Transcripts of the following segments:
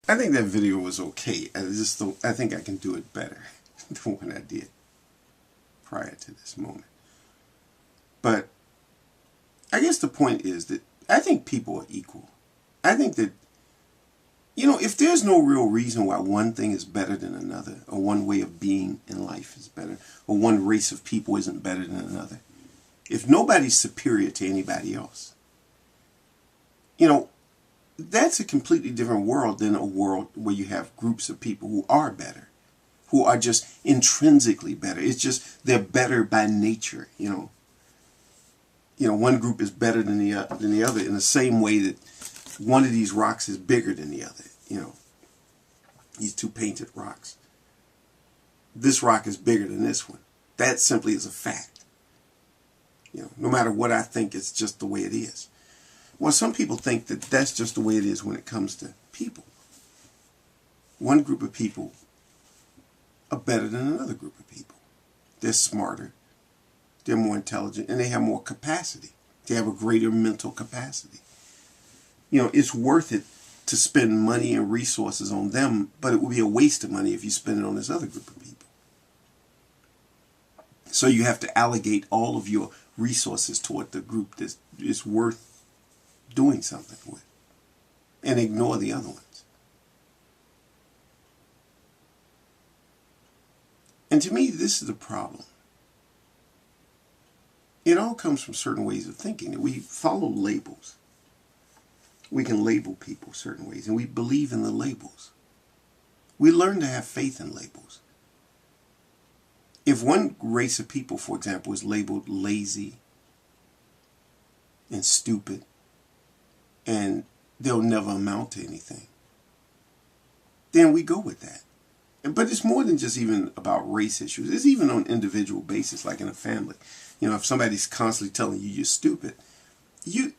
I think that video was okay. I just don't, I think I can do it better than what I did prior to this moment. But I guess the point is that I think people are equal. I think that, if there's no real reason why one thing is better than another, or one way of being in life is better, or one race of people isn't better than another, if nobody's superior to anybody else, that's a completely different world than a world where you have groups of people who are better, who are just intrinsically better. It's just they're better by nature. One group is better than the other in the same way that one of these rocks is bigger than the other. These two painted rocks. This rock is bigger than this one. That simply is a fact. No matter what I think, it's just the way it is. Well, some people think that that's just the way it is when it comes to people. One group of people are better than another group of people. They're smarter, they're more intelligent, and they have more capacity. They have a greater mental capacity. It's worth it to spend money and resources on them, but it would be a waste of money if you spend it on this other group of people. So you have to allocate all of your resources toward the group that is worth doing something with, and ignore the other ones. And to me, this is the problem. It all comes from certain ways of thinking, that we follow labels. We can label people certain ways, and we believe in the labels. We learn to have faith in labels. If one race of people, for example, is labeled lazy and stupid, and they'll never amount to anything, then we go with that. But it's more than just even about race issues. It's even on individual basis, like in a family. If somebody's constantly telling you you're stupid,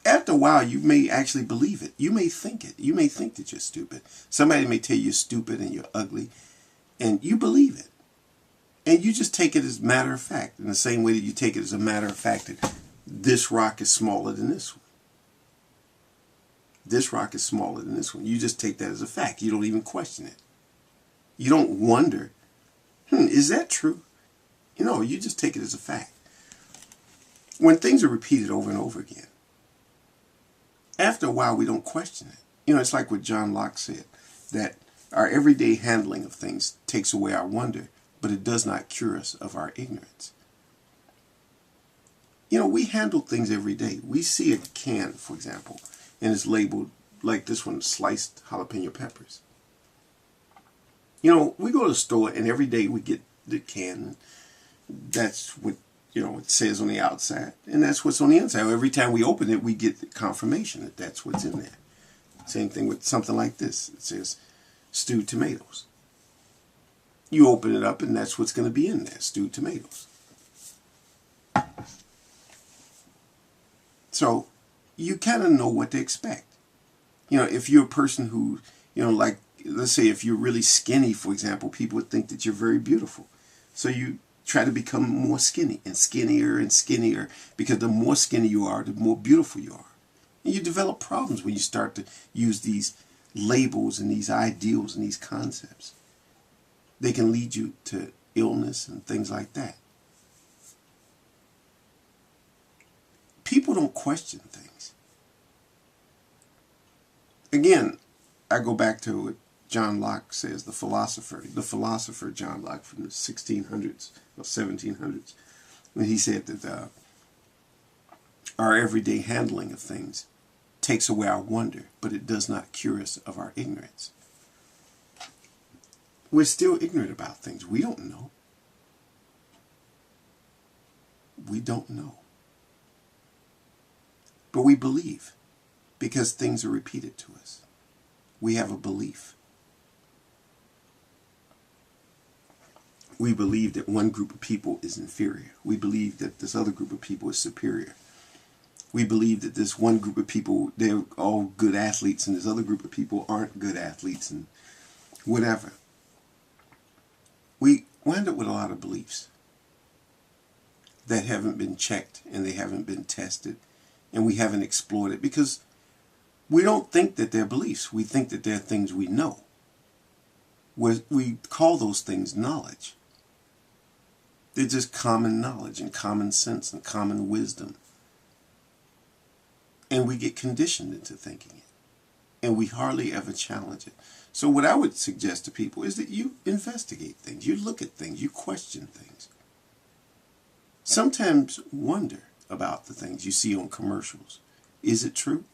after a while you may actually believe it. You may think it. You may think that you're stupid. Somebody may tell you you're stupid and you're ugly, and you believe it. And you just take it as a matter of fact, in the same way that you take it as a matter of fact that this rock is smaller than this one. This rock is smaller than this one. You just take that as a fact. You don't even question it. You don't wonder, is that true? You just take it as a fact. When things are repeated over and over again, after a while we don't question it. It's like what John Locke said, that our everyday handling of things takes away our wonder, but it does not cure us of our ignorance. We handle things every day. We see a can, for example, and it's labeled like this one, sliced jalapeno peppers. We go to the store and every day we get the can. That's what, it says on the outside. And that's what's on the inside. Every time we open it, we get the confirmation that that's what's in there. Same thing with something like this. It says stewed tomatoes. You open it up and that's what's going to be in there, stewed tomatoes. So you kind of know what to expect. If you're a person who, like, let's say if you're really skinny, for example, people would think that you're very beautiful. So you try to become more skinny and skinnier and skinnier, because the more skinny you are, the more beautiful you are. And you develop problems when you start to use these labels and these ideals and these concepts. They can lead you to illness and things like that. People don't question things. Again, I go back to what John Locke says, the philosopher John Locke from the 1600s or 1700s, when he said that our everyday handling of things takes away our wonder, but it does not cure us of our ignorance. We're still ignorant about things. We don't know. We don't know. But we believe, because things are repeated to us. We have a belief. We believe that one group of people is inferior. We believe that this other group of people is superior. We believe that this one group of people, they're all good athletes, and this other group of people aren't good athletes, and whatever. We wind up with a lot of beliefs that haven't been checked, and they haven't been tested, and we haven't explored it, because we don't think that they're beliefs. We think that they're things we know. We call those things knowledge. They're just common knowledge and common sense and common wisdom. And we get conditioned into thinking it. And we hardly ever challenge it. So what I would suggest to people is that you investigate things. You look at things. You question things. Sometimes wonder about the things you see on commercials. Is it true?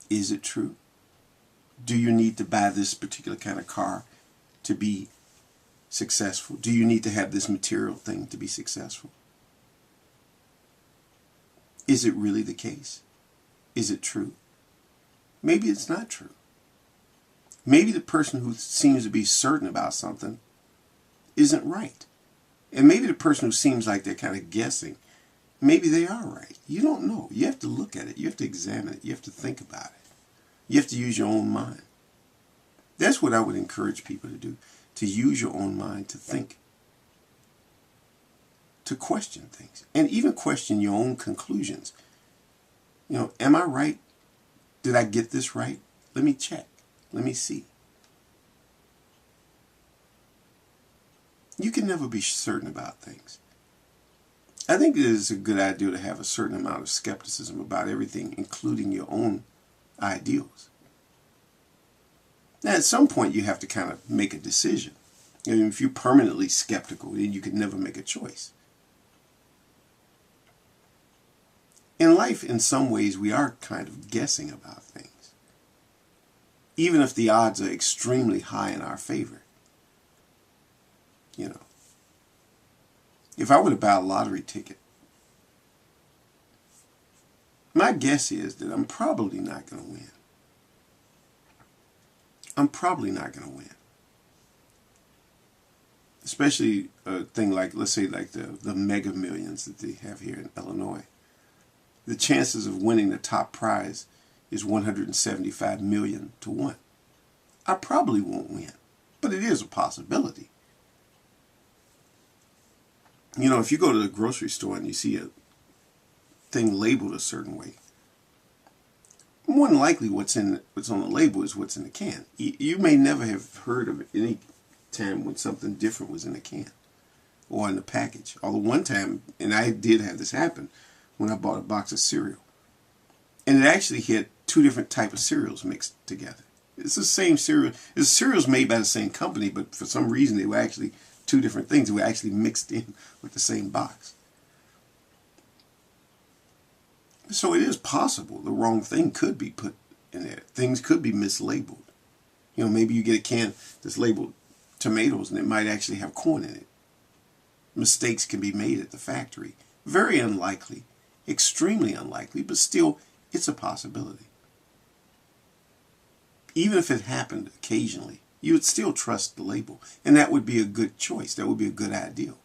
Is it true? Do you need to buy this particular kind of car to be successful? Do you need to have this material thing to be successful? Is it really the case? Is it true? Maybe it's not true. Maybe the person who seems to be certain about something isn't right. And maybe the person who seems like they're kind of guessing, maybe they are right. You don't know. You have to look at it. You have to examine it. You have to think about it. You have to use your own mind. That's what I would encourage people to do, to use your own mind, to think, to question things, and even question your own conclusions. You know, am I right? Did I get this right? Let me check. Let me see. You can never be certain about things. I think it is a good idea to have a certain amount of skepticism about everything, including your own ideals. Now, at some point, you have to kind of make a decision. I mean, if you're permanently skeptical, then you can never make a choice. In life, in some ways, we are kind of guessing about things, even if the odds are extremely high in our favor. You know, if I were to buy a lottery ticket, my guess is that I'm probably not going to win. I'm probably not going to win. Especially a thing like, let's say, like the Mega Millions that they have here in Illinois. The chances of winning the top prize is 175 million to 1. I probably won't win, but it is a possibility. You know, if you go to the grocery store and you see a thing labeled a certain way, more than likely what's on the label is what's in the can. You may never have heard of any time when something different was in the can or in the package. Although one time, and I did have this happen, when I bought a box of cereal. And it actually had two different types of cereals mixed together. It's the same cereal. It's cereals made by the same company, but for some reason they were actually two different things. They were actually mixed in with the same box. So it is possible the wrong thing could be put in there. Things could be mislabeled. You know, maybe you get a can that's labeled tomatoes and it might actually have corn in it. Mistakes can be made at the factory. Very unlikely. Extremely unlikely, but still, it's a possibility. Even if it happened occasionally, you would still trust the label. And that would be a good choice. That would be a good ideal.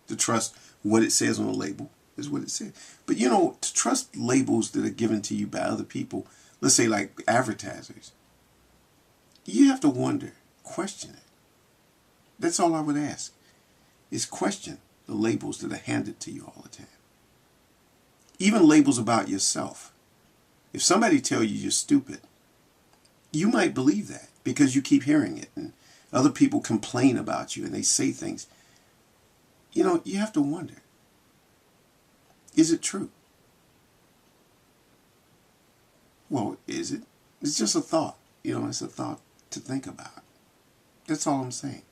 To trust what it says on the label is what it says. But you know, to trust labels that are given to you by other people, let's say like advertisers, you have to wonder, question it. That's all I would ask, is question the labels that are handed to you all the time. Even labels about yourself. If somebody tells you you're stupid, you might believe that because you keep hearing it and other people complain about you and they say things. You know, you have to wonder, is it true? Well, is it? It's just a thought. You know, it's a thought to think about. That's all I'm saying.